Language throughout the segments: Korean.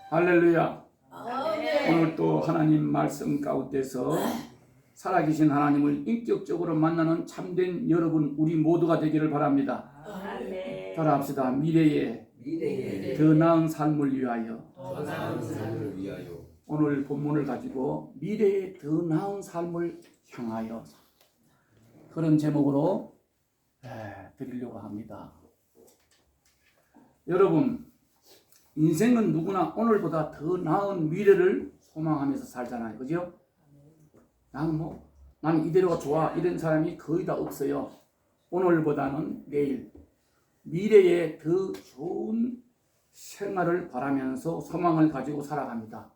할렐루야. 아멘. 오늘 또 하나님 말씀 가운데서 살아계신 하나님을 인격적으로 만나는 참된 여러분 우리 모두가 되기를 바랍니다. 아멘. 따라합시다. 미래에 더 나은 삶을 위하여. 오늘 본문을 가지고 미래에 더 나은 삶을 향하여 그런 제목으로 드리려고 합니다. 여러분, 인생은 누구나 오늘보다 더 나은 미래를 소망하면서 살잖아요. 그죠? 나는 이대로가 좋아 이런 사람이 거의 다 없어요. 오늘보다는 내일 미래에 더 좋은 생활을 바라면서 소망을 가지고 살아갑니다.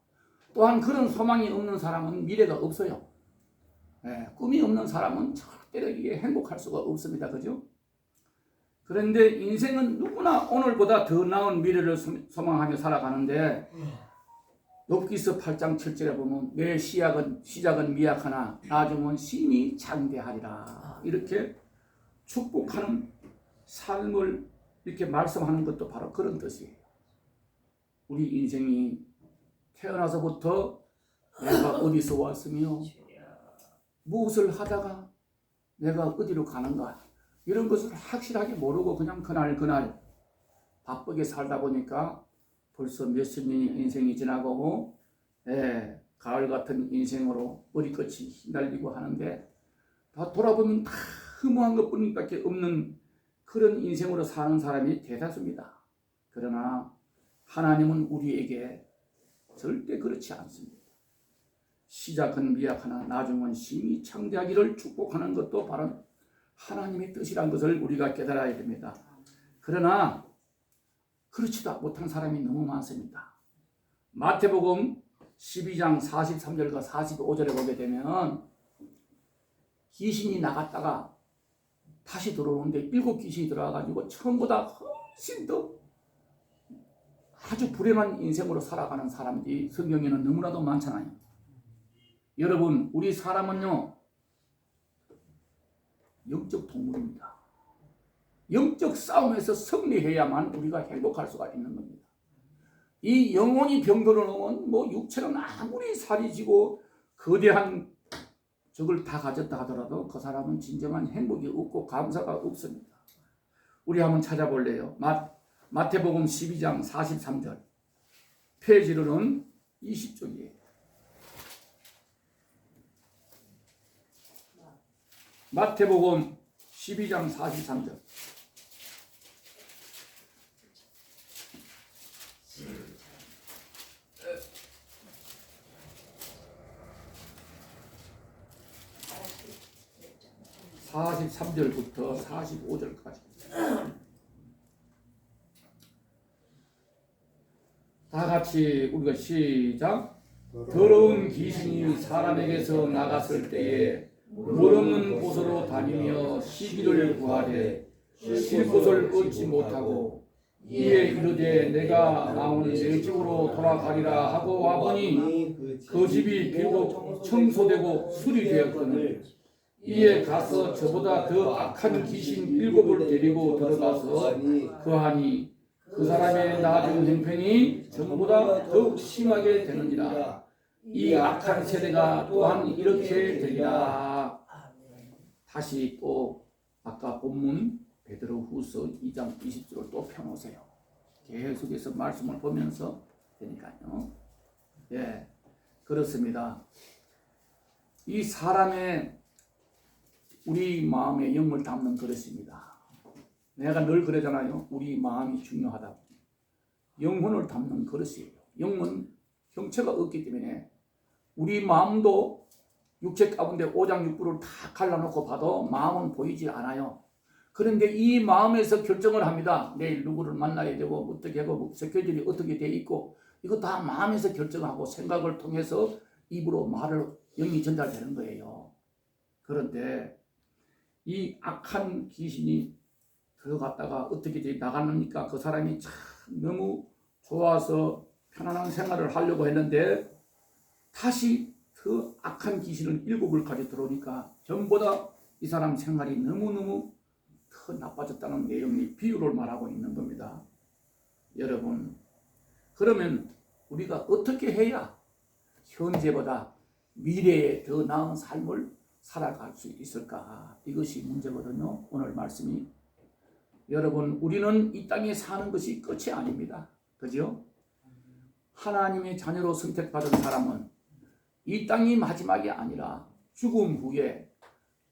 또한 그런 소망이 없는 사람은 미래가 없어요. 꿈이 없는 사람은 절대로 이게 행복할 수가 없습니다. 그죠? 그런데 인생은 누구나 오늘보다 더 나은 미래를 소망하며 살아가는데 욥기서 8장 7절에 보면 내 시작은 미약하나 나중은 심히 장대하리라 이렇게 축복하는 삶을 이렇게 말씀하는 것도 바로 그런 뜻이에요. 우리 인생이 태어나서부터 내가 어디서 왔으며 무엇을 하다가 내가 어디로 가는가 이런 것을 확실하게 모르고 그냥 그날 바쁘게 살다 보니까 벌써 몇십 년의 인생이 지나가고 가을 같은 인생으로 머리끝이 휘날리고 하는데 다 돌아보면 다 허무한 것뿐밖에 없는 그런 인생으로 사는 사람이 대다수입니다. 그러나 하나님은 우리에게 절대 그렇지 않습니다. 시작은 미약하나 나중은 심히 창대하기를 축복하는 것도 바로 하나님의 뜻이란 것을 우리가 깨달아야 됩니다. 그러나 그렇지도 못한 사람이 너무 많습니다. 마태복음 12장 43절과 45절에 보게 되면 귀신이 나갔다가 다시 들어오는데 7 귀신이 들어와가지고 처음보다 훨씬 더 아주 불행한 인생으로 살아가는 사람들이 성경에는 너무나도 많잖아요. 여러분, 우리 사람은요 영적 동물입니다. 영적 싸움에서 승리해야만 우리가 행복할 수가 있는 겁니다. 이 영혼이 병들어 놓으면 육체는 아무리 살이 지고 거대한 적을 다 가졌다 하더라도 그 사람은 진정한 행복이 없고 감사가 없습니다. 우리 한번 찾아볼래요. 마태복음 12장 43절 페이지로는 20쪽이에요. 마태복음 12장 43절 43절부터 45절까지 다 같이 우리가 시작. 더러운 귀신이 사람에게서 나갔을 때에 물 없는 곳으로 다니며 시기를 구하되 쉴 곳을 얻지 못하고 이에 이르되 내가 나오니 내 집으로 돌아가리라 하고 와보니 그 집이 비록 청소되고 수리되었거늘 이에 가서 저보다 더 악한 귀신 7을 데리고 들어가서 거하니 그 사람의 나중 형편이 전보다 더욱 심하게 되느니라. 이 악한 세대가 또한 이렇게 되리라. 다시 또 아까 본문 베드로후서 2장 20절을 또 펴놓으세요. 계속해서 말씀을 보면서 되니까요. 그렇습니다. 이 사람의 우리 마음의 영을 담는 그릇입니다. 내가 늘 그러잖아요. 우리 마음이 중요하다고. 영혼을 담는 그릇이에요. 영은 형체가 없기 때문에 우리 마음도 육체 가운데 오장육부를 다 갈라놓고 봐도 마음은 보이지 않아요. 그런데 이 마음에서 결정을 합니다. 내일 누구를 만나야 되고 어떻게 하고 스케줄이 어떻게 돼 있고 이거 다 마음에서 결정하고 생각을 통해서 입으로 말을 영이 전달되는 거예요. 그런데 이 악한 귀신이 들어갔다가 어떻게 나가니까 그 사람이 참 너무 좋아서 편안한 생활을 하려고 했는데 다시 그 악한 귀신을 7을 가지고 들어오니까 전보다 이 사람 생활이 너무너무 더 나빠졌다는 내용이 비유를 말하고 있는 겁니다. 여러분, 그러면 우리가 어떻게 해야 현재보다 미래에 더 나은 삶을 살아갈 수 있을까? 이것이 문제거든요. 오늘 말씀이. 여러분, 우리는 이 땅에 사는 것이 끝이 아닙니다. 그죠? 하나님의 자녀로 선택받은 사람은 이 땅이 마지막이 아니라 죽음 후에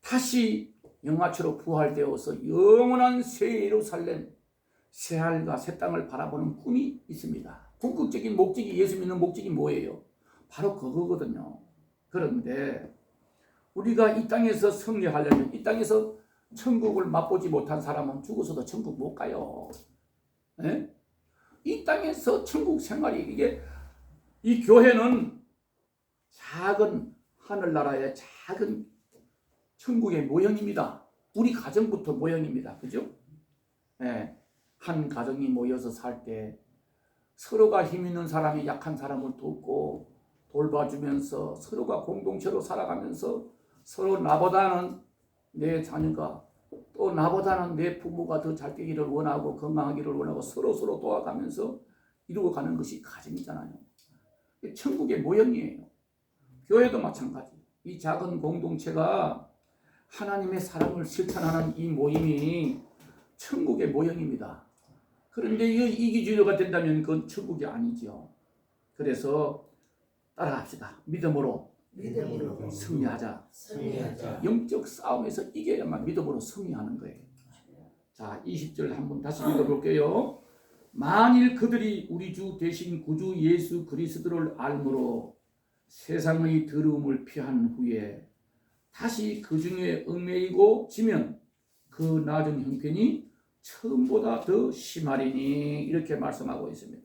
다시 영화처럼 부활되어서 영원한 새 예루살렘, 새 하늘과 새 땅을 바라보는 꿈이 있습니다. 궁극적인 목적이, 예수 믿는 목적이 뭐예요? 바로 그거거든요. 그런데 우리가 이 땅에서 승리하려면, 이 땅에서 천국을 맛보지 못한 사람은 죽어서도 천국 못 가요. 예? 이 땅에서 천국 생활이, 이게, 이 교회는 작은 하늘나라의 작은 천국의 모형입니다. 우리 가정부터 모형입니다. 그죠? 예. 한 가정이 모여서 살 때 서로가 힘 있는 사람이 약한 사람을 돕고 돌봐주면서 서로가 공동체로 살아가면서 서로 나보다는 내 자녀가, 또 나보다는 내 부모가 더 잘 되기를 원하고 건강하기를 원하고 서로 도와가면서 이루어가는 것이 가정이잖아요. 천국의 모형이에요. 교회도 마찬가지. 이 작은 공동체가 하나님의 사랑을 실천하는 이 모임이 천국의 모형입니다. 그런데 이기주의가 된다면 그건 천국이 아니죠. 그래서 따라갑시다. 믿음으로 승리하자. 영적 싸움에서 이겨야만 믿음으로 승리하는 거예요. 자, 20절 한번 다시 읽어볼게요. 만일 그들이 우리 주 대신 구주 예수 그리스도를 알므로 세상의 더러움을 피한 후에 다시 그 중에 얽매이고 지면 그 낮은 형편이 처음보다 더 심하리니, 이렇게 말씀하고 있습니다.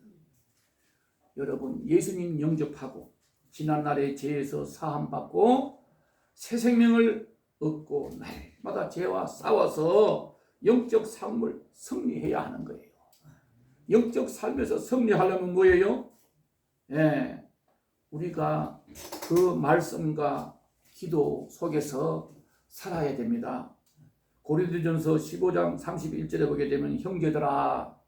여러분, 예수님 영접하고 지난날의 죄에서 사함받고 새 생명을 얻고 날마다 죄와 싸워서 영적 삶을 승리해야 하는 거예요. 영적 삶에서 승리하려면 뭐예요? 예, 우리가 그 말씀과 기도 속에서 살아야 됩니다. 고린도전서 15장 31절에 보게 되면, 형제들아,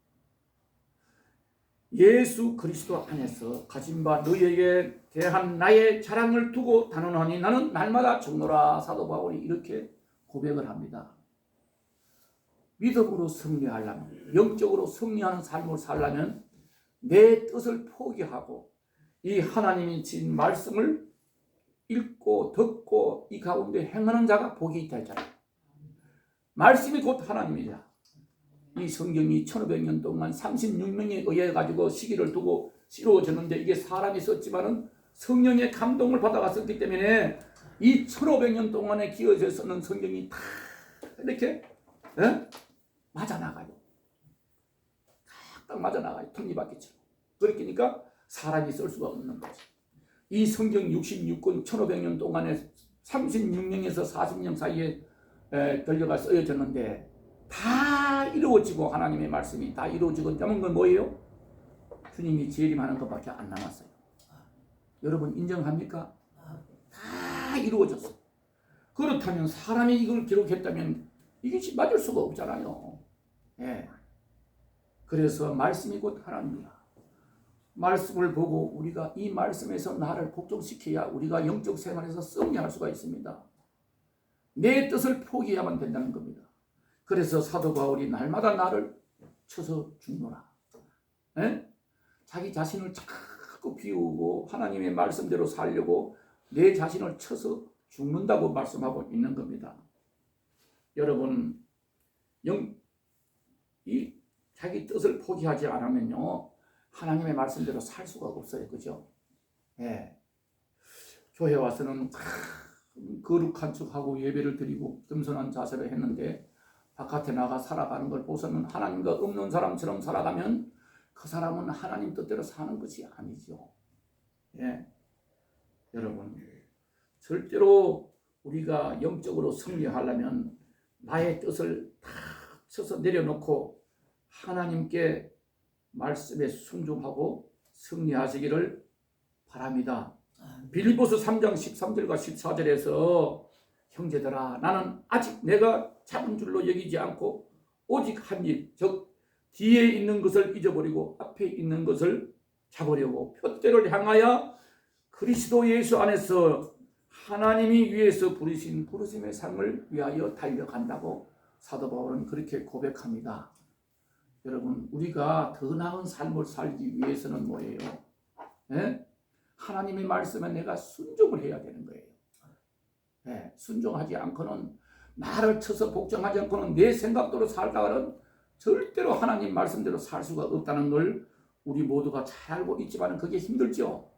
예수 그리스도 안에서 가진 바 너희에게 대한 나의 자랑을 두고 단언하니 나는 날마다 죽노라. 사도 바울이 이렇게 고백을 합니다. 믿음으로 승리하려면, 영적으로 승리하는 삶을 살려면 내 뜻을 포기하고 이 하나님이 진 말씀을 읽고 듣고 이 가운데 행하는 자가 복이 있다 했잖아요. 말씀이 곧 하나님이다. 이 성경이 1500년 동안 36명에 의해 가지고 시기를 두고 이루어졌는데, 이게 사람이 썼지만은 성령의 감동을 받아가 썼기 때문에 이 1500년 동안에 기어져 쓰는 성경이 다 이렇게 맞아 나가요. 딱 맞아 나가요. 톱니바퀴처럼. 그러니까 사람이 쓸 수가 없는 거지. 이 성경 66권 1500년 동안에 36명에서 40년 사이에 들려가 쓰여졌는데 다 이루어지고, 하나님의 말씀이 다 이루어지고 남은 건 뭐예요? 주님이 재림하는 것밖에 안 남았어요. 여러분 인정합니까? 다 이루어졌어. 그렇다면 사람이 이걸 기록했다면 이것이 맞을 수가 없잖아요. 예. 그래서 말씀이 곧 하나님이야. 말씀을 보고 우리가 이 말씀에서 나를 복종시켜야 우리가 영적 생활에서 승리할 수가 있습니다. 내 뜻을 포기해야만 된다는 겁니다. 그래서 사도 바울이 날마다 나를 쳐서 죽노라. 에? 자기 자신을 자꾸 비우고 하나님의 말씀대로 살려고 내 자신을 쳐서 죽는다고 말씀하고 있는 겁니다. 여러분, 이 자기 뜻을 포기하지 않으면요, 하나님의 말씀대로 살 수가 없어요. 그죠? 예. 교회 와서는 거룩한 척하고 예배를 드리고 겸손한 자세를 했는데, 바깥에 나가 살아가는 걸 보서는 하나님과 없는 사람처럼 살아가면 그 사람은 하나님 뜻대로 사는 것이 아니죠. 예. 여러분, 절대로 우리가 영적으로 승리하려면 나의 뜻을 다 쳐서 내려놓고 하나님께 말씀에 순종하고 승리하시기를 바랍니다. 빌립보서 3장 13절과 14절에서 형제들아, 나는 아직 내가 잡은 줄로 여기지 않고 오직 한 일, 즉 뒤에 있는 것을 잊어버리고 앞에 있는 것을 잡으려고 표대를 향하여 그리스도 예수 안에서 하나님이 위에서 부르신 부르심의 삶을 위하여 달려간다고 사도 바울은 그렇게 고백합니다. 여러분, 우리가 더 나은 삶을 살기 위해서는 뭐예요? 예? 하나님의 말씀에 내가 순종을 해야 되는 거예요. 예, 순종하지 않고는, 나를 쳐서 복종하지 않고는 내 생각대로 살다가는 절대로 하나님 말씀대로 살 수가 없다는 걸 우리 모두가 잘 알고 있지만 그게 힘들죠.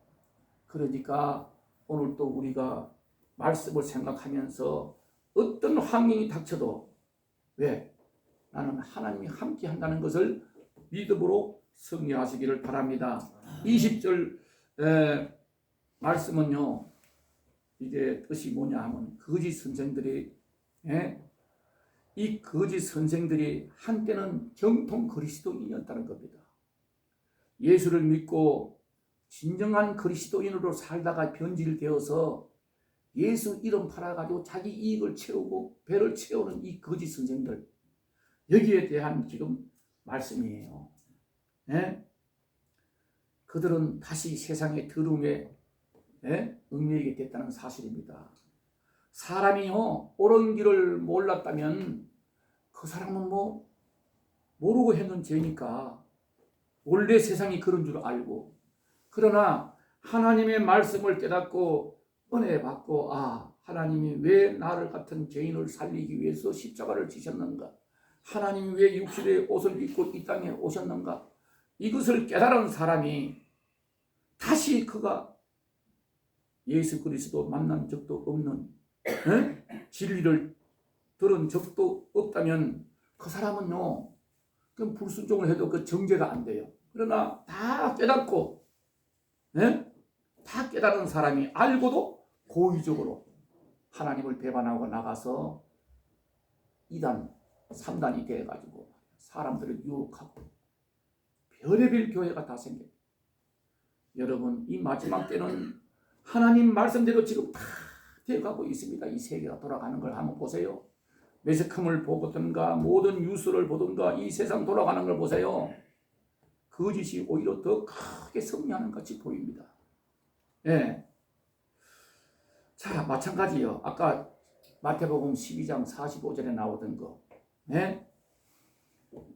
그러니까 오늘 또 우리가 말씀을 생각하면서 어떤 환경이 닥쳐도, 왜? 나는 하나님이 함께 한다는 것을 믿음으로 승리하시기를 바랍니다. 20절 말씀은요, 이게 뜻이 뭐냐 하면, 거짓 선생들이, 이 거짓 선생들이 한때는 정통 그리스도인이었다는 겁니다. 예수를 믿고 진정한 그리스도인으로 살다가 변질되어서 예수 이름 팔아가지고 자기 이익을 채우고 배를 채우는 이 거짓 선생들, 여기에 대한 지금 말씀이에요. 그들은 다시 세상의 더러움에 얽매이게 됐다는 사실입니다. 사람이요, 옳은 길을 몰랐다면 그 사람은 뭐 모르고 했는 죄니까 원래 세상이 그런 줄 알고, 그러나 하나님의 말씀을 깨닫고 은혜 받고, 하나님이 왜 나를 같은 죄인을 살리기 위해서 십자가를 지셨는가, 하나님이 왜 육신의 옷을 입고 이 땅에 오셨는가, 이것을 깨달은 사람이 다시 그가 예수 그리스도 만난 적도 없는 진리를 들은 적도 없다면 그 사람은요, 그럼 불순종을 해도 그 정죄가 안 돼요. 그러나 다 깨닫고, 다 깨달은 사람이 알고도 고의적으로 하나님을 배반하고 나가서 2단, 3단이 돼가지고 사람들을 유혹하고 별의별 교회가 다 생겨요. 여러분, 이 마지막 때는 하나님 말씀대로 지금 다 되어가고 있습니다. 이 세계가 돌아가는 걸 한번 보세요. 매스컴을 보든가 모든 뉴스를 보든가 이 세상 돌아가는 걸 보세요. 거짓이 오히려 더 크게 승리하는 같이 보입니다. 자, 마찬가지요. 아까 마태복음 12장 45절에 나오던 거,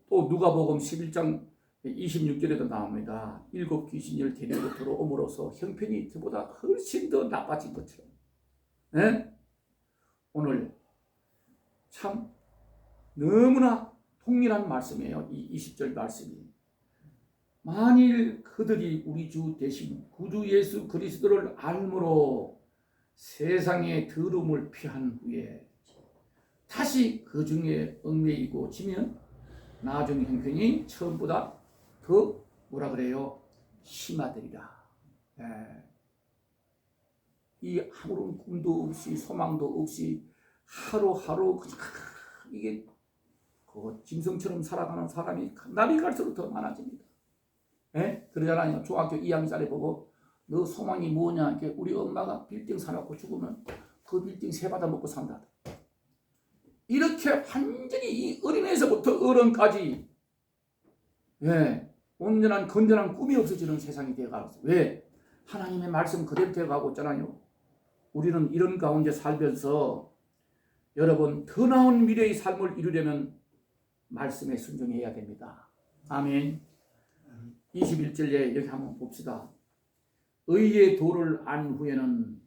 또 누가복음 11장 26절에도 나옵니다. 7 귀신을 데리고 들어옴으로써 형편이 저보다 훨씬 더 나빠진 것처럼. 오늘 참 너무나 통일한 말씀이에요. 이 20절 말씀이. 만일 그들이 우리 주 대신 구주 예수 그리스도를 알므로 세상의 더러움을 피한 후에 다시 그 중에 얽매이고 지면 나중 형편이 처음보다 더 뭐라 그래요? 심하되리라. 이 아무런 꿈도 없이 소망도 없이 하루하루 그냥 이게 그 짐승처럼 살아가는 사람이 날이 갈수록 더 많아집니다. 그러잖아요. 중학교 2학년짜리 보고 너 소망이 뭐냐? 이렇게 우리 엄마가 빌딩 사놓고 죽으면 그 빌딩 세 받아 먹고 산다. 이렇게 완전히 이 어린애에서부터 어른까지 온전한 건전한 꿈이 없어지는 세상이 되어가고, 왜? 하나님의 말씀 그대로 되어가고 있잖아요. 우리는 이런 가운데 살면서 여러분 더 나은 미래의 삶을 이루려면 말씀에 순종해야 됩니다. 아멘. 21절에 여기 한번 봅시다. 의의 도를 안 후에는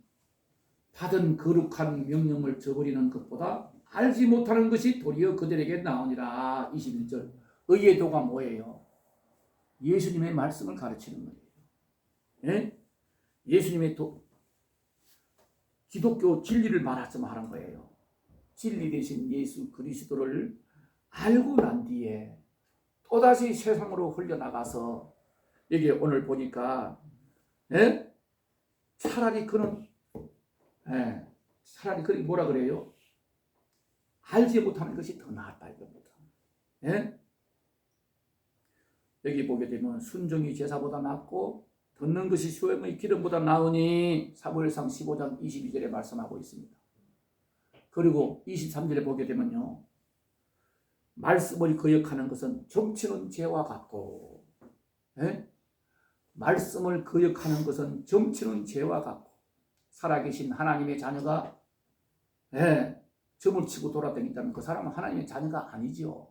받은 거룩한 명령을 저버리는 것보다 알지 못하는 것이 도리어 그들에게 나오니라. 21절. 의의 도가 뭐예요? 예수님의 말씀을 가르치는 거예요. 예수님의 도, 기독교 진리를 말하자면 하는 거예요. 진리 대신 예수 그리스도를 알고 난 뒤에 또다시 세상으로 흘려나가서, 여기 오늘 보니까 차라리 그는 차라리 그는 뭐라 그래요? 알지 못하는 것이 더 낫다 이겁니다. 여기 보게 되면 순종이 제사보다 낫고 듣는 것이 수염의 기름보다 나으니 사무엘상 15장 22절에 말씀하고 있습니다. 그리고 23절에 보게 되면요, 말씀을 거역하는 것은 점치는 죄와 같고 말씀을 거역하는 것은 점치는 죄와 같고 살아계신 하나님의 자녀가 점을 치고 돌아다닌다면 그 사람은 하나님의 자녀가 아니지요.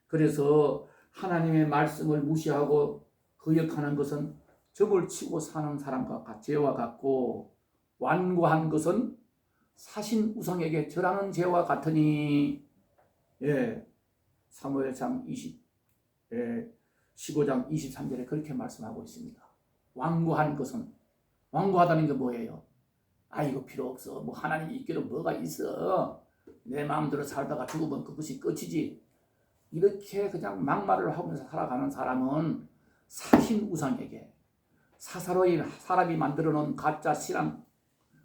그래서 하나님의 말씀을 무시하고 거역하는 것은 점을 치고 사는 사람과 죄와 같고 완고한 것은 사신 우상에게 절하는 죄와 같으니 사무엘상 15장 23절에 그렇게 말씀하고 있습니다. 완고한 것은 완고하다는 게 뭐예요? 이거 필요 없어. 뭐 하나님이 있기로 뭐가 있어. 내 마음대로 살다가 죽으면 그것이 끝이지. 이렇게 그냥 막말을 하면서 살아가는 사람은 사신 우상에게 사사로이 사람이 만들어 놓은 가짜 신앙,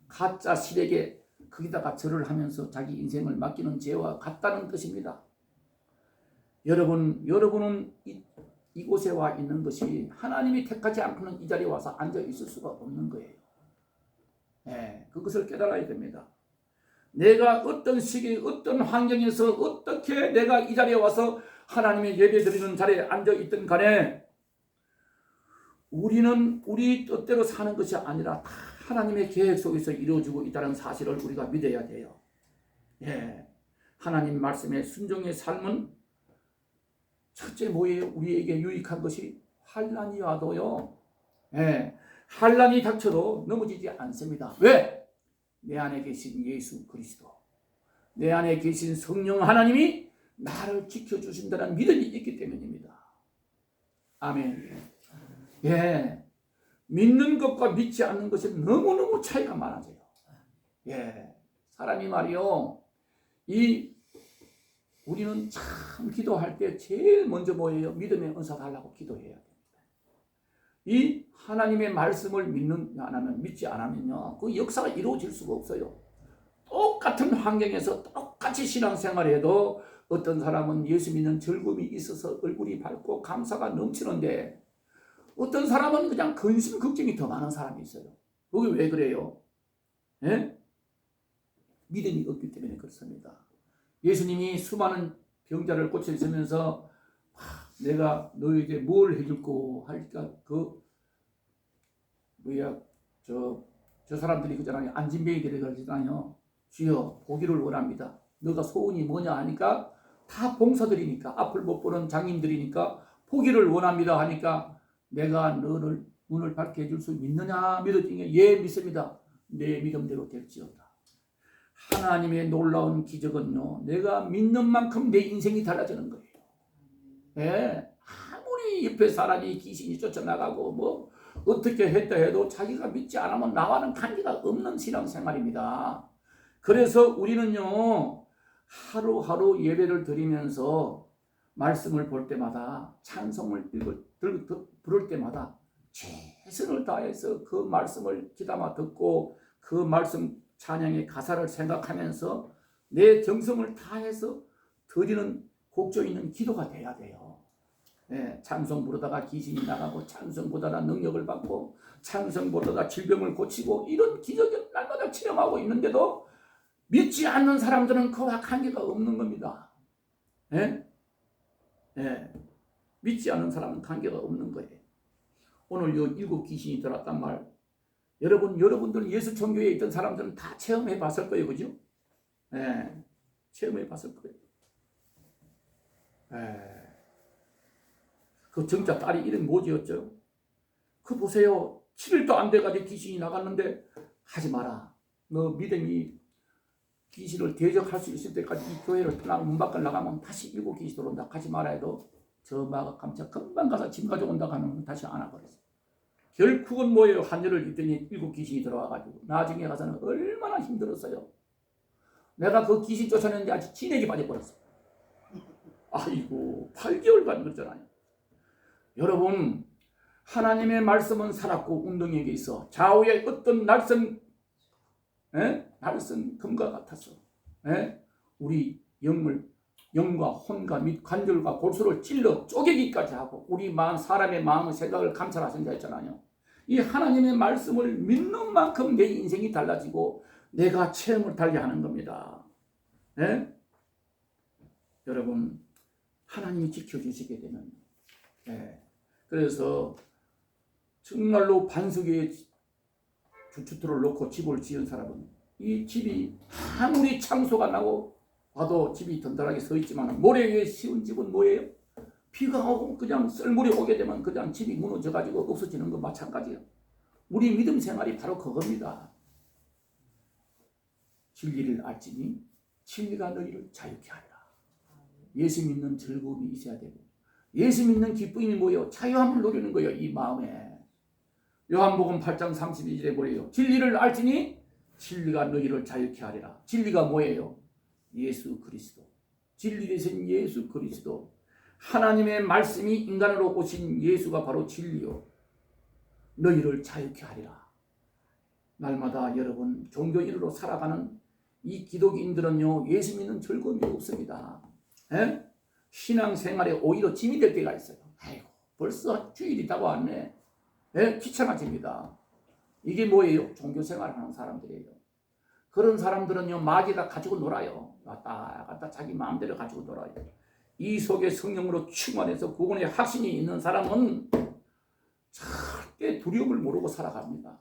가짜 신에게 거기다가 절을 하면서 자기 인생을 맡기는 죄와 같다는 뜻입니다. 여러분은 이곳에 와 있는 것이 하나님이 택하지 않고는 이 자리에 와서 앉아 있을 수가 없는 거예요. 그것을 깨달아야 됩니다. 내가 어떤 시기, 어떤 환경에서 어떻게 내가 이 자리에 와서 하나님의 예배 드리는 자리에 앉아 있든 간에 우리는 우리 뜻대로 사는 것이 아니라 다 하나님의 계획 속에서 이루어지고 있다는 사실을 우리가 믿어야 돼요. 하나님 말씀에 순종의 삶은 첫째 뭐예요? 우리에게 유익한 것이 환난이 와도요. 환난이 닥쳐도 넘어지지 않습니다. 왜? 내 안에 계신 예수 그리스도, 내 안에 계신 성령 하나님이 나를 지켜주신다는 믿음이 있기 때문입니다. 아멘. 믿는 것과 믿지 않는 것이 너무너무 차이가 많아져요. 사람이 말이요, 우리는 참 기도할 때 제일 먼저 뭐예요? 믿음의 은사 달라고 기도해야 됩니다. 이 하나님의 말씀을 믿지 않으면요, 그 역사가 이루어질 수가 없어요. 똑같은 환경에서 똑같이 신앙생활해도 어떤 사람은 예수 믿는 즐거움이 있어서 얼굴이 밝고 감사가 넘치는데 어떤 사람은 그냥 근심 걱정이 더 많은 사람이 있어요. 그게 왜 그래요? 믿음이 없기 때문에 그렇습니다. 예수님이 수많은 병자를 고치시면서 내가 너에게 뭘 해줄꼬 하니까 저 사람들이 그잖아요. 안진뱅이들이 그러잖아요. 주여 보기를 원합니다. 너가 소원이 뭐냐 하니까 다 봉사들이니까 앞을 못 보는 장인들이니까 보기를 원합니다 하니까 내가 너를 눈을 밝게 해줄 수 믿느냐 믿어지니 예 믿습니다. 내 믿음대로 될지어다. 하나님의 놀라운 기적은요, 내가 믿는 만큼 내 인생이 달라지는 거예요. 아무리 옆에 사람이 귀신이 쫓아나가고 뭐 어떻게 했다 해도 자기가 믿지 않으면 나와는 관계가 없는 신앙생활입니다. 그래서 우리는요, 하루하루 예배를 드리면서 말씀을 볼 때마다 찬송을 부를 때마다 최선을 다해서 그 말씀을 귀담아 듣고 그 말씀 찬양의 가사를 생각하면서 내 정성을 다해서 드리는 곡조 있는 기도가 돼야 돼요. 찬송 부르다가 귀신이 나가고 찬송 부르다가 능력을 받고 찬송 부르다가 질병을 고치고 이런 기적을 날마다 체험하고 있는데도 믿지 않는 사람들은 그와 관계가 없는 겁니다. 믿지 않는 사람은 관계가 없는 거예요. 오늘 요 7 귀신이 들었단 말, 여러분들 예수 종교에 있던 사람들은 다 체험해 봤을 거예요. 그죠? 체험해 봤을 거예요. 그 정자 딸이 이름 뭐지였죠? 그 보세요. 7일도 안 돼가지고 귀신이 나갔는데 하지 마라. 너 믿음이 귀신을 대적할 수 있을 때까지 이 교회를 떠나고 문 밖을 나가면 다시 7 귀신이 들어온다. 가지 말아 해도 저 마가 깜짝 금방 가서 짐 가져온다 하면 다시 안 와버렸어요. 결국은 뭐예요? 한여를 입더니 7 귀신이 들어와가지고 나중에 가서는 얼마나 힘들었어요. 내가 그 귀신 쫓아냈는데 아주 진액이 빠져버렸어. 아이고 8개월간 그랬잖아요. 여러분, 하나님의 말씀은 살았고 운동에게 있어 좌우에 어떤 날선 금과 같았어. 우리 영과 혼과 및 관절과 골수를 찔러 쪼개기까지 하고 우리 마음, 사람의 마음의 생각을 감찰하신다 했잖아요. 이 하나님의 말씀을 믿는 만큼 내 인생이 달라지고 내가 체험을 달게 하는 겁니다. 여러분, 하나님이 지켜주시게 되면 그래서 정말로 반석 위에 주춧돌을 놓고 집을 지은 사람은 이 집이 아무리 창소가 나고 봐도 집이 든든하게 서 있지만 모래 위에 씌운 집은 뭐예요? 비가 오고 그냥 썰물이 오게 되면 그냥 집이 무너져가지고 없어지는 것 마찬가지예요. 우리 믿음 생활이 바로 그겁니다. 진리를 알지니 진리가 너희를 자유케 하리라. 예수 믿는 즐거움이 있어야 되고 예수 믿는 기쁨이 뭐예요? 자유함을 누리는 거예요. 이 마음에. 요한복음 8장 32절에 뭐예요? 진리를 알지니 진리가 너희를 자유케 하리라. 진리가 뭐예요? 예수 그리스도. 진리 되신 예수 그리스도. 하나님의 말씀이 인간으로 오신 예수가 바로 진리요. 너희를 자유케 하리라. 날마다 여러분 종교인으로 살아가는 이 기독인들은요 예수 믿는 즐거움이 없습니다. 에? 신앙생활에 오히려 짐이 될 때가 있어요. 아이고 벌써 주일이 다가왔네. 귀찮아집니다. 이게 뭐예요? 종교생활하는 사람들이에요. 그런 사람들은요 마귀가 가지고 놀아요. 왔다 갔다 자기 마음대로 가지고 놀아요. 이 속에 성령으로 충만해서 구원의 확신이 있는 사람은 절대 두려움을 모르고 살아갑니다.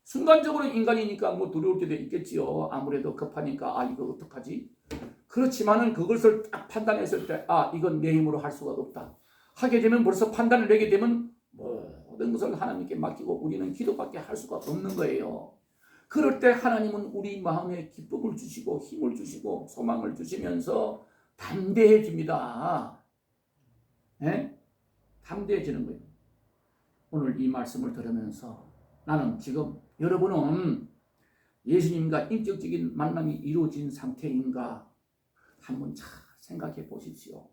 순간적으로 인간이니까 뭐 두려울 때도 있겠지요. 아무래도 급하니까 아 이거 어떡하지? 그렇지만은 그것을 딱 판단했을 때 아 이건 내 힘으로 할 수가 없다. 하게 되면 벌써 판단을 내게 되면 모든 것을 하나님께 맡기고 우리는 기도밖에 할 수가 없는 거예요. 그럴 때 하나님은 우리 마음에 기쁨을 주시고 힘을 주시고 소망을 주시면서 담대해집니다. 담대해지는 거예요. 오늘 이 말씀을 들으면서 나는 지금 여러분은 예수님과 인격적인 만남이 이루어진 상태인가 한번 잘 생각해 보십시오.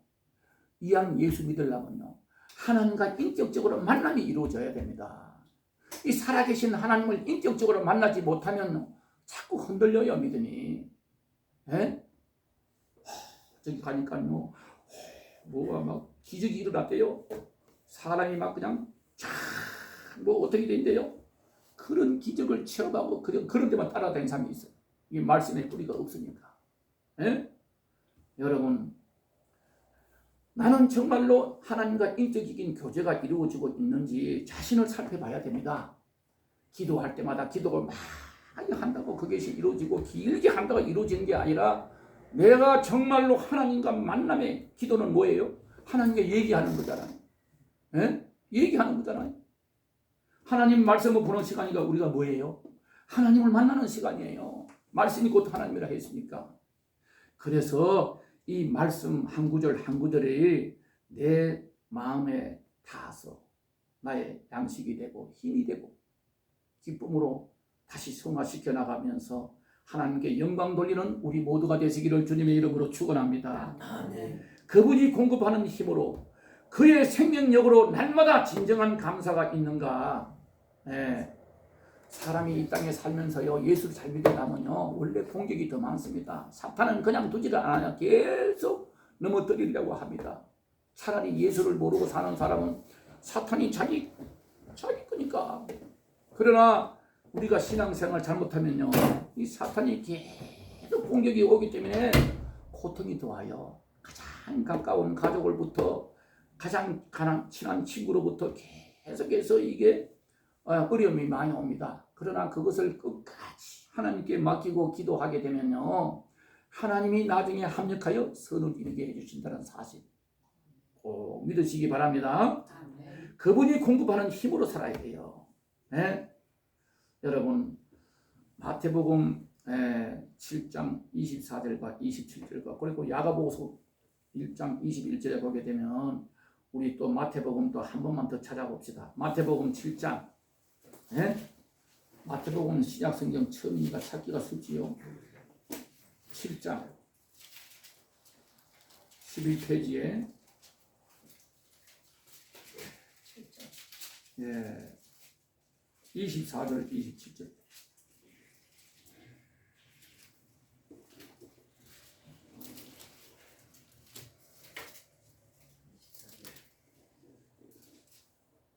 이왕 예수 믿으려면요 하나님과 인격적으로 만남이 이루어져야 됩니다. 이 살아계신 하나님을 인격적으로 만나지 못하면 자꾸 흔들려요 믿음이. 저기 가니까요 뭐가 막 기적이 일어났대요. 사람이 막 그냥 뭐 어떻게 된대요. 그런 기적을 체험하고 그런 데만 따라다니는 사람이 있어요. 이게 말씀의 뿌리가 없으니까. 여러분 나는 정말로 하나님과 인격적인 교제가 이루어지고 있는지 자신을 살펴봐야 됩니다. 기도할 때마다 기도를 많이 한다고 그것이 이루어지고 길게 한다고 이루어지는 게 아니라 내가 정말로 하나님과 만남의 기도는 뭐예요? 하나님과 얘기하는 거잖아요. 얘기하는 거잖아요. 하나님 말씀을 보는 시간이가 우리가 뭐예요? 하나님을 만나는 시간이에요. 말씀이 곧 하나님이라 했으니까. 그래서 이 말씀 한 구절 한 구절이 내 마음에 닿아서 나의 양식이 되고 힘이 되고 기쁨으로 다시 승화시켜 나가면서 하나님께 영광 돌리는 우리 모두가 되시기를 주님의 이름으로 축원합니다. 아멘. 그분이 공급하는 힘으로 그의 생명력으로 날마다 진정한 감사가 있는가. 사람이 이 땅에 살면서요 예수를 잘 믿으려면요 원래 공격이 더 많습니다. 사탄은 그냥 두지를 않아요. 계속 넘어뜨리려고 합니다. 차라리 예수를 모르고 사는 사람은 사탄이 자기 거니까. 그러나 우리가 신앙생활 잘못하면요 이 사탄이 계속 공격이 오기 때문에 고통이 더와요. 가장 가까운 가족을부터 가장 친한 친구로부터 계속해서 이게 어려움이 많이 옵니다. 그러나 그것을 끝까지 하나님께 맡기고 기도하게 되면요 하나님이 나중에 합력하여 선을 이루게 해주신다는 사실 꼭 믿으시기 바랍니다. 그분이 공급하는 힘으로 살아야 돼요. 여러분 마태복음 7장 24절과 27절과 그리고 야고보서 1장 21절에 보게 되면 우리 또 마태복음 또 한 번만 더 찾아봅시다. 마태복음 7장 마태복음 신약성경 처음이니까 찾기가 쉽지요. 7장 11페이지에 24절 27절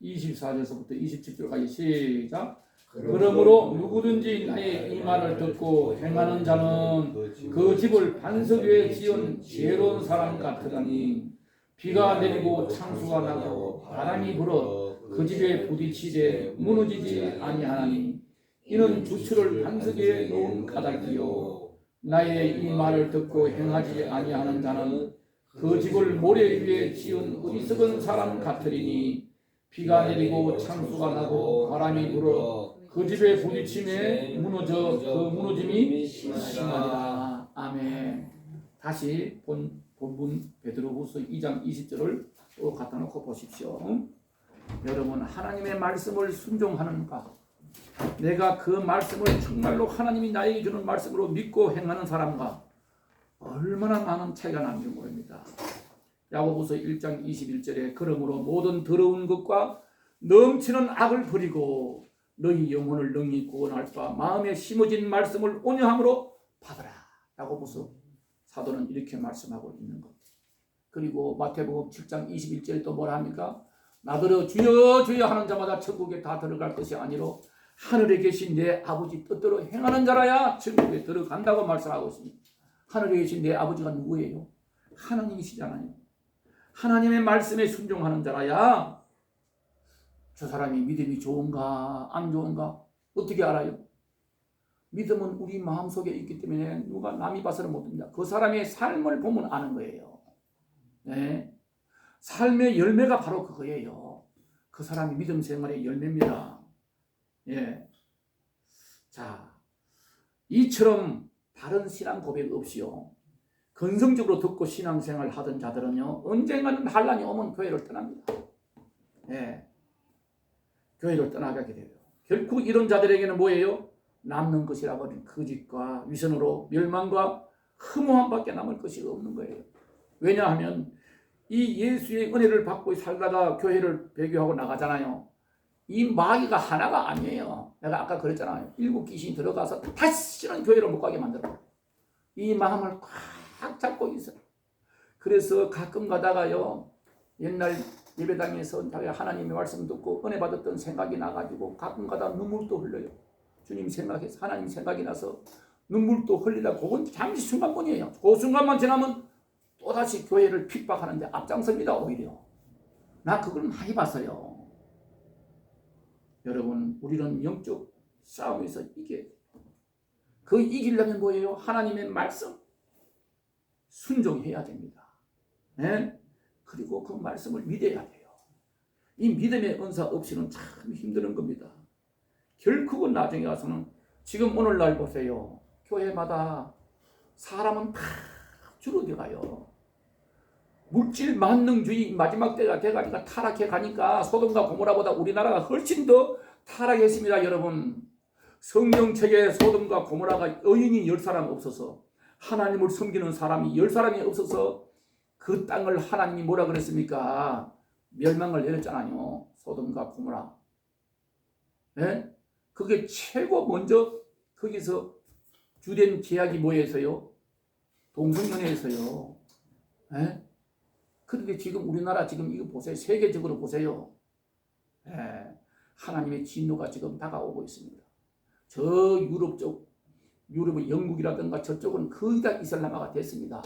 (24절서부터) 27절까지 시작. 그러므로 누구든지 나의 이 말을 듣고 행하는 자는 그 집을 반석 위에 지은 지혜로운 사람 같으더니 비가 내리고 창수가 나고 바람이 불어 그 집에 부딪히되 무너지지 아니하나니 이는 주추를 반석에 놓은 까닭이요 나의 이 말을 듣고 행하지 아니하는 자는 그 집을 모래 위에 지은 어리석은 사람 같으리니 비가 내리고 창수가 나고 바람이 불어 그 집에 부딪힘에 무너져 그 무너짐이 심하니라. 아멘. 다시 본문 베드로후서 2장 20절을 또 갖다 놓고 보십시오. 여러분 하나님의 말씀을 순종하는가? 내가 그 말씀을 정말로 하나님이 나에게 주는 말씀으로 믿고 행하는 사람과 얼마나 많은 차이가 나는지 모릅니다. 야고보서 1장 21절에 그러므로 모든 더러운 것과 넘치는 악을 버리고 너희 영혼을 능히 구원할 바 마음에 심어진 말씀을 온유함으로 받으라. 야고보서 사도는 이렇게 말씀하고 있는 것. 그리고 마태복음 7장 21절에 또 뭐라 합니까? 나더러 주여 주여 하는 자마다 천국에 다 들어갈 것이 아니로 하늘에 계신 내 아버지 뜻대로 행하는 자라야 천국에 들어간다고 말씀하고 있습니다. 하늘에 계신 내 아버지가 누구예요? 하나님이시잖아요. 하나님의 말씀에 순종하는 자라야 저 사람이 믿음이 좋은가 안 좋은가 어떻게 알아요? 믿음은 우리 마음속에 있기 때문에 누가 남이 봐서는 못합니다. 그 사람의 삶을 보면 아는 거예요. 네. 삶의 열매가 바로 그거예요. 그 사람이 믿음 생활의 열매입니다. 예. 자, 이처럼 다른 신앙 고백 없이요. 건성적으로 듣고 신앙생활 하던 자들은요. 언젠가는 환란이 오면 교회를 떠납니다. 예. 교회를 떠나가게 돼요. 결국 이런 자들에게는 뭐예요? 남는 것이라고 하는 거짓과 위선으로 멸망과 허무함밖에 남을 것이 없는 거예요. 왜냐하면 이 예수의 은혜를 받고 살다가 교회를 배교하고 나가잖아요. 이 마귀가 하나가 아니에요. 내가 아까 그랬잖아요. 7 귀신이 들어가서 다시는 교회를 못 가게 만들어. 이 마음을 꽉 잡고 있어요. 그래서 가끔 가다가요. 옛날 예배당에서 하나님의 말씀 듣고 은혜 받았던 생각이 나가지고 가끔 가다 눈물도 흘려요. 주님 생각해서 하나님 생각이 나서 눈물도 흘리다 그건 잠시 순간뿐이에요. 그 순간만 지나면 또다시 교회를 핍박하는데 앞장섭니다. 오히려. 나 그걸 많이 봤어요. 여러분 우리는 영적 싸움에서 이겨야 돼요. 그 이기려면 뭐예요? 하나님의 말씀 순종해야 됩니다. 네? 그리고 그 말씀을 믿어야 돼요. 이 믿음의 은사 없이는 참 힘든 겁니다. 결국은 나중에 가서는 지금 오늘날 보세요. 교회마다 사람은 다 줄어들어가요. 물질 만능주의 마지막 때가 돼가니까 타락해 가니까 소돔과 고모라보다 우리나라가 훨씬 더 타락했습니다. 여러분 성경책에 소돔과 고모라가 의인이 10사람 없어서 하나님을 섬기는 사람이 10사람이 없어서 그 땅을 하나님이 뭐라 그랬습니까? 멸망을 내렸잖아요. 소돔과 고모라. 네? 그게 최고 먼저 거기서 주된 제약이 뭐에서요? 동성연애에서요. 네? 그런데 지금 우리나라 지금 이거 보세요. 세계적으로 보세요. 네. 하나님의 진노가 지금 다가오고 있습니다. 저 유럽 쪽, 유럽의 영국이라든가 저쪽은 거의 다 이슬람화가 됐습니다.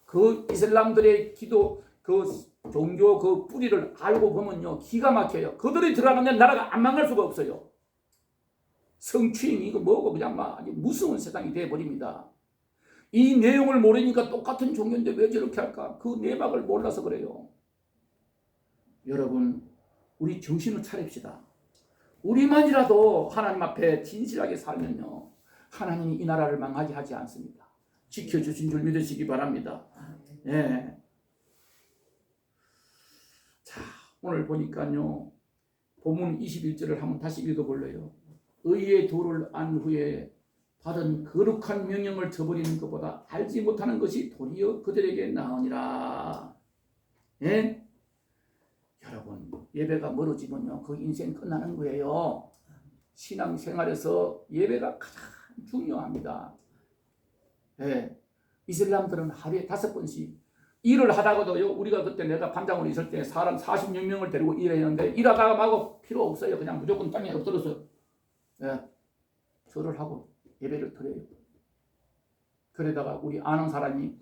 그 이슬람들의 기도, 그 종교 그 뿌리를 알고 보면요. 기가 막혀요. 그들이 들어가면 나라가 안 망할 수가 없어요. 성추행 이거 뭐고 그냥 막 아주 무서운 세상이 되어버립니다. 이 내용을 모르니까 똑같은 종교인데 왜 저렇게 할까? 그 내막을 몰라서 그래요. 여러분 우리 정신을 차립시다. 우리만이라도 하나님 앞에 진실하게 살면요. 하나님이 이 나라를 망하게 하지 않습니다. 지켜주신 줄 믿으시기 바랍니다. 예. 자, 오늘 보니까요. 본문 21절을 한번 다시 읽어볼래요. 의의 도를 안 후에 받은 거룩한 명령을 저버리는 것보다 알지 못하는 것이 도리어 그들에게 나으니라. 예? 여러분 예배가 멀어지면요 그 인생 끝나는 거예요. 신앙생활에서 예배가 가장 중요합니다. 예. 이슬람들은 하루에 5번씩 일을 하다가도요 우리가 그때 내가 반장으로 있을 때 사람 46명을 데리고 일했는데 일하다가 마고 필요 없어요. 그냥 무조건 땅에 엎드려서 예. 절을 하고 예배를 드려요. 그러다가 우리 아는 사람이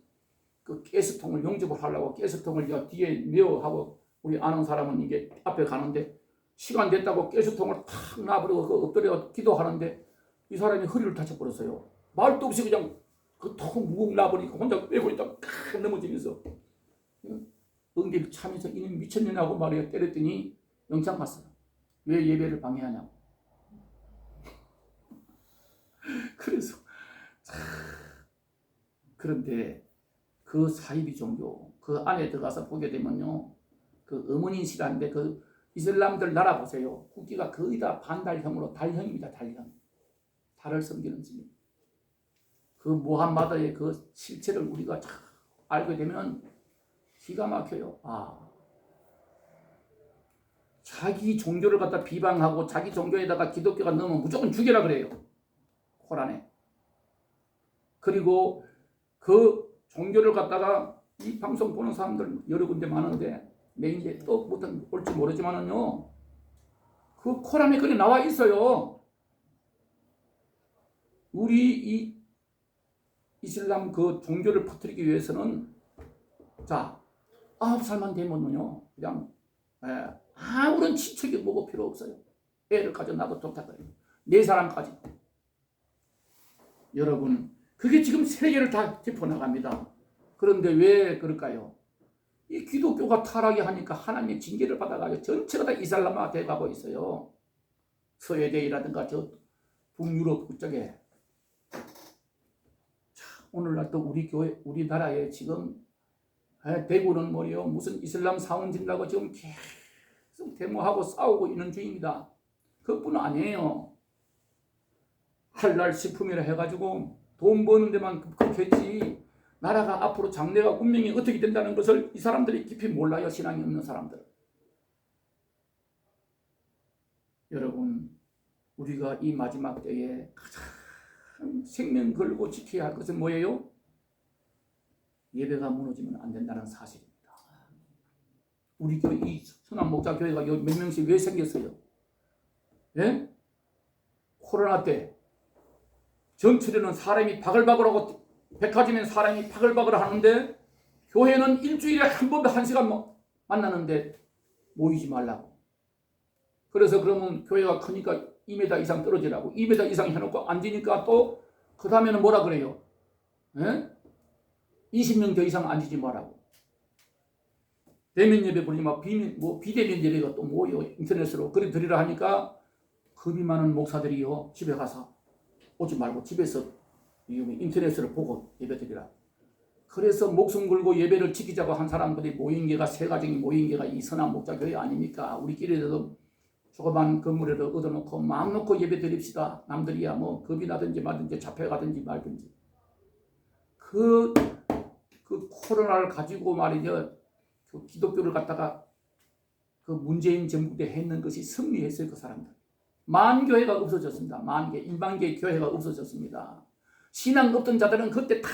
그 가스통을 용접을 하려고 가스통을 저 뒤에 메어하고 우리 아는 사람은 이게 앞에 가는데 시간 됐다고 가스통을 탁 놔버리고 그 엎드려 기도하는데 이 사람이 허리를 다쳐버렸어요. 말도 없이 그냥 그 통 무공 놔버리고 혼자 빼고 있다가 탁 넘어지면서 응대를 차면서 이놈 미쳤냐고 말이야 때렸더니 영장 갔어요. 왜 예배를 방해하냐고. 그래서 그런데 그 사이비 종교 그 안에 들어가서 보게 되면요, 그 어머니시라는데 그 이슬람들 나라 보세요. 국기가 거의 다 반달형으로 달형입니다. 달형. 달을 섬기는 집. 그 무함마드의 그 실체를 우리가 잘 알게 되면 기가 막혀요. 자기 종교를 갖다 비방하고 자기 종교에다가 기독교가 넣으면 무조건 죽여라 그래요. 코란에. 그리고 그 종교를 갖다가 이 방송 보는 사람들 여러 군데 많은데 메인에 또 못한 올지 모르지만은요, 그 코란에 그래 나와 있어요. 우리 이 이슬람 그 종교를 퍼뜨리기 위해서는 자 9살만 되면요 그냥 아무런 친척이 뭐고 필요 없어요. 애를 가져 놔도 좋다 그래요. 4사람까지. 여러분 그게 지금 세계를 다 짚어나갑니다. 그런데 왜 그럴까요? 이 기독교가 타락이 하니까 하나님의 징계를 받아가지고 전체가 다 이슬람화 돼가고 있어요. 스웨덴이라든가 저 북유럽 그쪽에. 오늘날 또 우리 교회, 우리나라에 지금 대구는 뭐래요? 무슨 이슬람 사원진다고 지금 계속 데모하고 싸우고 있는 중입니다. 그뿐 아니에요. 할랄 식품이라 해가지고 돈 버는 데만 그렇겠지. 나라가 앞으로 장래가 운명이 어떻게 된다는 것을 이 사람들이 깊이 몰라요. 신앙이 없는 사람들. 여러분 우리가 이 마지막 때에 가장 생명 걸고 지켜야 할 것은 뭐예요? 예배가 무너지면 안 된다는 사실입니다. 우리 교회 이 선한 목자 교회가 몇 명씩 왜 생겼어요? 예? 코로나 때 정치되는 사람이 바글바글하고 백화점에 사람이 바글바글 하는데 교회는 일주일에 한 번, 1시간 만나는데 모이지 말라고. 그래서 그러면 교회가 크니까 2m 이상 떨어지라고. 2m 이상 해놓고 앉으니까 또 그 다음에는 뭐라 그래요? 예? 20명 더 이상 앉지 말라고. 대면 예배 보니 비대면 예배가 또 뭐요? 인터넷으로 그래 드리라 하니까 겁이 많은 목사들이요 집에 가서 오지 말고 집에서 인터넷으로 보고 예배 드리라. 그래서 목숨 걸고 예배를 지키자고 한 사람들이 모인 게가 3가정이 모인 게가 이 선한 목자 교회 아닙니까? 우리끼리도 조그만 건물에도 얻어놓고 마음 놓고 예배 드립시다. 남들이야 뭐 겁이 나든지 말든지 잡혀가든지 말든지. 그 코로나를 가지고 말이죠. 그 기독교를 갖다가 그 문재인 정부 때 했는 것이 승리했어요. 그 사람들. 만교회가 없어졌습니다. 만개, 일반계 교회가 없어졌습니다. 신앙 없던 자들은 그때 다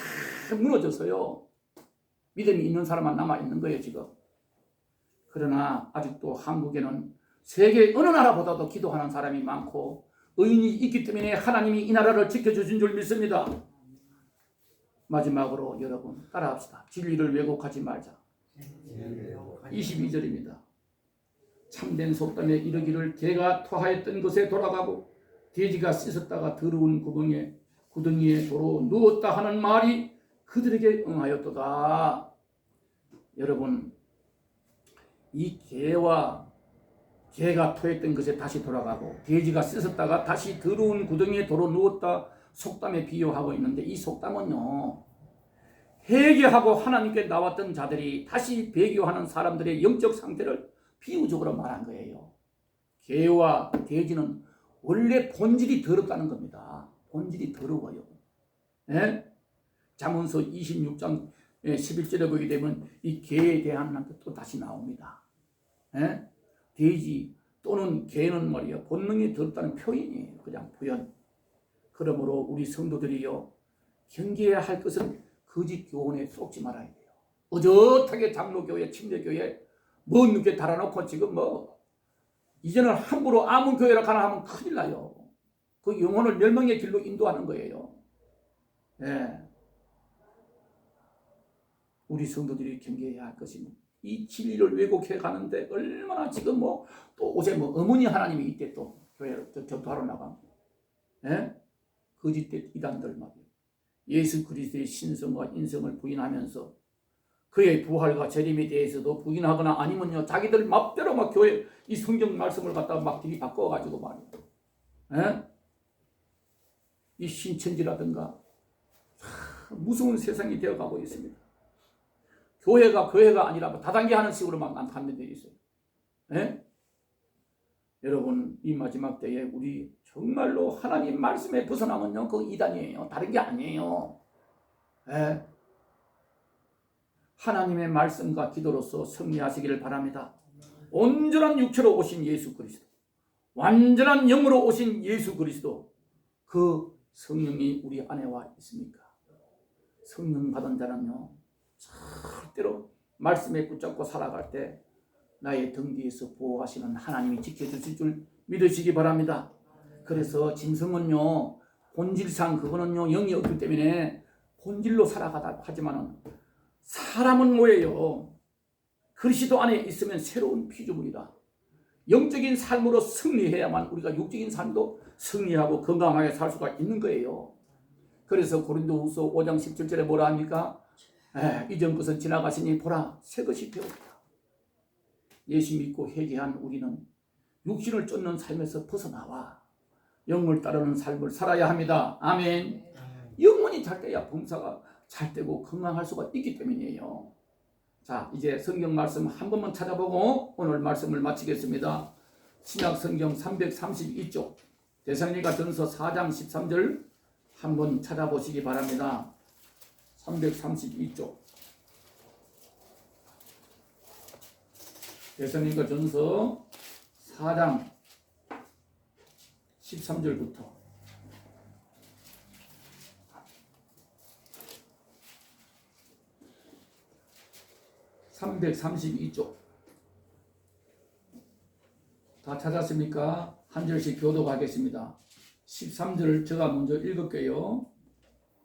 무너졌어요. 믿음이 있는 사람만 남아있는 거예요 지금. 그러나 아직도 한국에는 세계 어느 나라보다도 기도하는 사람이 많고 의인이 있기 때문에 하나님이 이 나라를 지켜주신 줄 믿습니다. 마지막으로 여러분 따라합시다. 진리를 왜곡하지 말자. 22절입니다. 참된 속담에 이르기를 개가 토하였던 것에 돌아가고 돼지가 씻었다가 더러운 구덩이에 도로 누웠다 하는 말이 그들에게 응하였도다. 여러분 이 개가 토했던 것에 다시 돌아가고 돼지가 씻었다가 다시 더러운 구덩이에 도로 누웠다 속담에 비유하고 있는데 이 속담은요 회개하고 하나님께 나왔던 자들이 다시 배교하는 사람들의 영적 상태를 비유적으로 말한 거예요. 개와 돼지는 원래 본질이 더럽다는 겁니다. 본질이 더러워요. 예? 잠언서 26장 11절에 보게 되면 이 개에 대한 또 다시 나옵니다. 예? 돼지 또는 개는 말이요 본능이 더럽다는 표현이에요. 그냥 표현. 그러므로 우리 성도들이요 경계해야 할 것은 거짓 교훈에 속지 말아야 돼요. 어젓하게 장로교회, 침례교회 먼 늦게 달아놓고 지금 이제는 함부로 아무 교회라 가나 하면 큰일 나요. 그 영혼을 멸망의 길로 인도하는 거예요. 예. 우리 성도들이 경계해야 할 것입니다. 이 진리를 왜곡해 가는데 얼마나 지금 또 어제 어머니 하나님이 이때 또 교회로 전도하러 나가. 예? 거짓된 이단들 말이에요. 예수 그리스도의 신성과 인성을 부인하면서 그의 부활과 재림에 대해서도 부인하거나 아니면요 자기들 맘대로 막 교회 이 성경 말씀을 갖다가 막 바꿔가지고 말이에요. 예? 이 신천지라든가 무서운 세상이 되어가고 있습니다. 교회가 아니라 다단계 하는 식으로 막 남게 되어 있어요. 예? 여러분 이 마지막 때에 우리 정말로 하나님 말씀에 벗어나면요 그 이단이에요. 다른 게 아니에요. 예? 하나님의 말씀과 기도로서 승리하시기를 바랍니다. 온전한 육체로 오신 예수 그리스도, 완전한 영으로 오신 예수 그리스도, 그 성령이 우리 안에 와 있습니까? 성령 받은 자는요 절대로 말씀에 붙잡고 살아갈 때 나의 등 뒤에서 보호하시는 하나님이 지켜주실 줄 믿으시기 바랍니다. 그래서 짐승은요 본질상 그거는요 영이 없기 때문에 본질로 살아가다 하지만은 사람은 뭐예요? 그리스도 안에 있으면 새로운 피조물이다. 영적인 삶으로 승리해야만 우리가 육적인 삶도 승리하고 건강하게 살 수가 있는 거예요. 그래서 고린도후서 5장 17절에 뭐라 합니까? 이전 것은 지나가시니 보라 새 것이 되었다. 예수 믿고 회개한 우리는 육신을 쫓는 삶에서 벗어나와 영을 따르는 삶을 살아야 합니다. 아멘. 영혼이 잘 때야 봉사가 잘 되고 건강할 수가 있기 때문이에요. 자, 이제 성경 말씀 한 번만 찾아보고 오늘 말씀을 마치겠습니다. 신약 성경 332쪽 데살로니가 전서 4장 13절 한번 찾아보시기 바랍니다. 332쪽 데살로니가 전서 4장 13절부터 332쪽 다 찾았습니까? 한 절씩 교독하겠습니다. 13절 제가 먼저 읽을게요.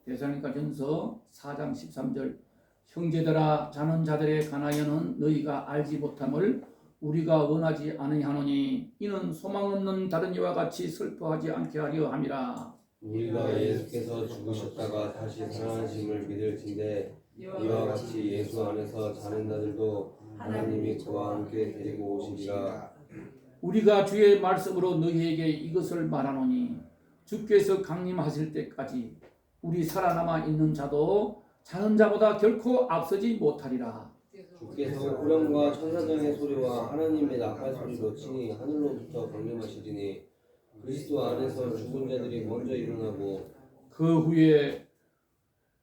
데살로니가 전서 4장 13절 형제들아 자는 자들에 관하여는 너희가 알지 못함을 우리가 원하지 아니하노니 이는 소망 없는 다른 이와 같이 슬퍼하지 않게 하려 함이라. 우리가 예수께서 죽으셨다가 다시 살아나심을 믿을진대 이와 같이 예수 안에서 자는 자들도 하나님이 그와 함께 데리고 오시리라. 우리가 주의 말씀으로 너희에게 이것을 말하노니 주께서 강림하실 때까지 우리 살아남아 있는 자도 자는 자보다 결코 앞서지 못하리라. 주께서 후렴과 천사장의 소리와 하나님의 나팔 소리로 친히 하늘로부터 강림하시리니 그리스도 안에서 죽은 자들이 먼저 일어나고 그 후에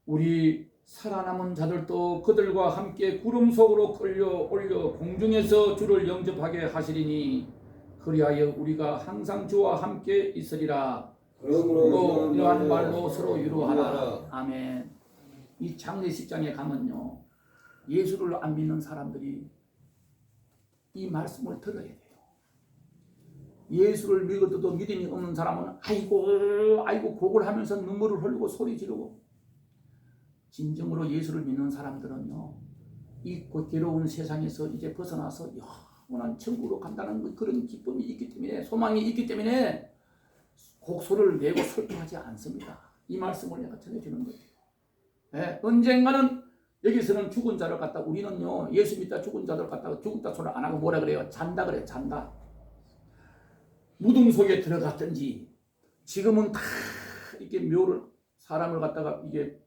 우리 살아남은 자들도 그들과 함께 구름 속으로 끌려올려 공중에서 주를 영접하게 하시리니 그리하여 우리가 항상 주와 함께 있으리라. 또 이러한 말로 서로 위로하라. 아멘. 이 장례식장에 가면요 예수를 안 믿는 사람들이 이 말씀을 들어야 돼요. 예수를 믿어도 믿음이 없는 사람은 아이고 곡을 하면서 눈물을 흘리고 소리 지르고, 진정으로 예수를 믿는 사람들은요 이 괴로운 세상에서 이제 벗어나서 영원한 천국으로 간다는 그런 기쁨이 있기 때문에, 소망이 있기 때문에 곡소리를 내고 슬퍼하지 않습니다. 이 말씀을 내가 전해주는 거예요. 네, 언젠가는 여기서는 죽은 자를 갖다 우리는요 예수 믿다 죽은 자들 갖다가 죽었다 소리 안 하고 뭐라 그래요? 잔다 그래요. 잔다. 무덤 속에 들어갔든지 지금은 다 이렇게 묘를 사람을 갖다가 이게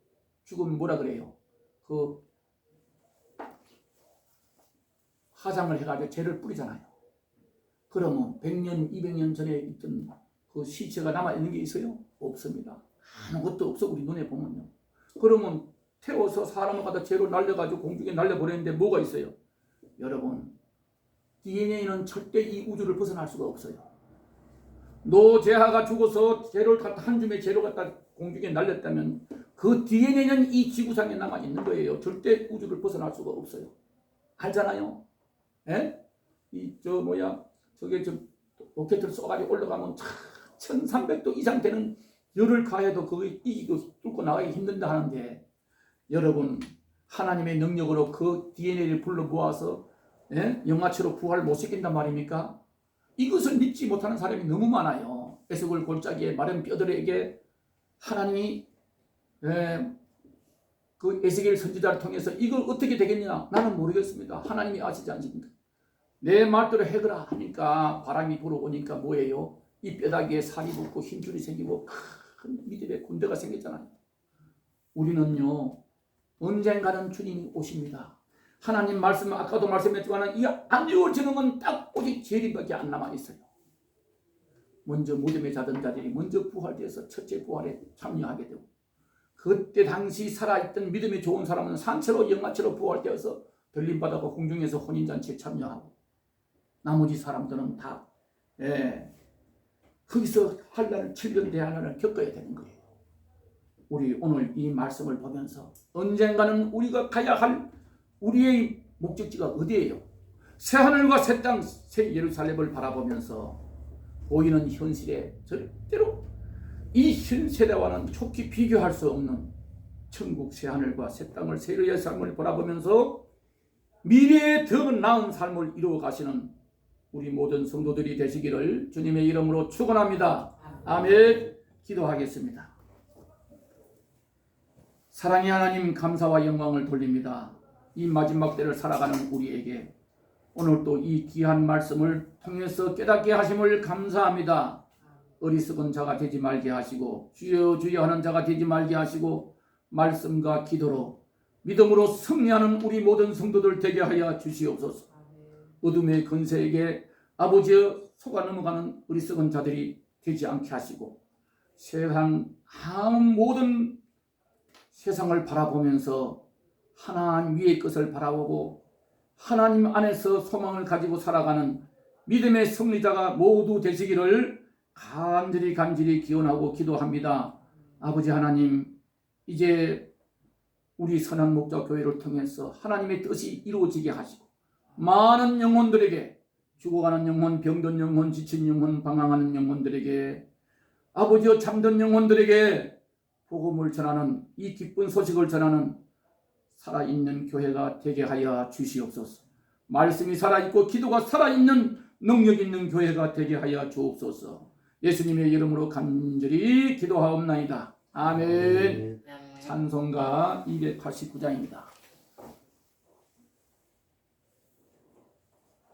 죽으면 뭐라 그래요? 그 화장을 해가지고 죄를 뿌리잖아요. 그러면 100년, 200년 전에 있던 그 시체가 남아있는 게 있어요? 없습니다. 아무것도 없어 우리 눈에 보면요. 그러면 태워서 사람을 갖다 죄로 날려가지고 공중에 날려버리는데 뭐가 있어요? 여러분 DNA는 절대 이 우주를 벗어날 수가 없어요. 노제하가 죽어서 죄를 갖다 한 줌의 죄를 갖다 공중에 날렸다면 그 DNA는 이 지구상에 남아있는 거예요. 절대 우주를 벗어날 수가 없어요. 알잖아요? 예? 저게 로켓을 쏘가지고 올라가면 1300도 이상 되는 열을 가해도 그거 이기고 뚫고 나가기 힘든다 하는데, 여러분 하나님의 능력으로 그 DNA를 불러 모아서 영아처럼 부활 못 시킨단 말입니까? 이것을 믿지 못하는 사람이 너무 많아요. 에스골 골짜기에 마른 뼈들에게 하나님이 그 에스겔 선지자를 통해서 이걸 어떻게 되겠냐? 나는 모르겠습니다. 하나님이 아시지 않습니까? 내 말대로 해거라 하니까 바람이 불어오니까 뭐예요? 이 뼈다귀에 살이 붙고 힘줄이 생기고 큰 믿음의 군대가 생겼잖아요. 우리는요 언젠가는 주님이 오십니다. 하나님 말씀 아까도 말씀했지만 이 안 이루어지는 건 딱 오직 재림밖에 안 남아 있어요. 먼저 무덤에 자던 자들이 먼저 부활돼서 첫째 부활에 참여하게 되고 그때 당시 살아있던 믿음이 좋은 사람은 산채로 영아채로 부활되어서 들림받아고 공중에서 혼인잔치에 참여하고 나머지 사람들은 다 거기서 한날 7년 대한을 겪어야 되는 거예요. 우리 오늘 이 말씀을 보면서 언젠가는 우리가 가야 할 우리의 목적지가 어디예요? 새하늘과 새 땅, 새 예루살렘을 바라보면서 보이는 현실에 절대로 이 현 세대와는 촉히 비교할 수 없는 천국 새하늘과 새 땅을 새 예루살렘을 바라보면서 미래에 더 나은 삶을 이루어 가시는 우리 모든 성도들이 되시기를 주님의 이름으로 축원합니다. 아멘. 기도하겠습니다. 사랑의 하나님 감사와 영광을 돌립니다. 이 마지막 때를 살아가는 우리에게 오늘 또 이 귀한 말씀을 통해서 깨닫게 하심을 감사합니다. 어리석은 자가 되지 말게 하시고 주여 주여 하는 자가 되지 말게 하시고 말씀과 기도로 믿음으로 승리하는 우리 모든 성도들 되게 하여 주시옵소서. 어둠의 근세에게 아버지여 속아 넘어가는 어리석은 자들이 되지 않게 하시고 세상 모든 세상을 바라보면서 하나님 위의 것을 바라보고 하나님 안에서 소망을 가지고 살아가는 믿음의 승리자가 모두 되시기를 간절히 기원하고 기도합니다. 아버지 하나님, 이제 우리 선한 목자 교회를 통해서 하나님의 뜻이 이루어지게 하시고 많은 영혼들에게 죽어가는 영혼, 병든 영혼, 지친 영혼, 방황하는 영혼들에게 아버지여 잠든 영혼들에게 복음을 전하는 이 기쁜 소식을 전하는 살아있는 교회가 되게 하여 주시옵소서. 말씀이 살아있고 기도가 살아있는 능력 있는 교회가 되게 하여 주옵소서. 예수님의 이름으로 간절히 기도하옵나이다. 아멘. 찬송가 289장입니다.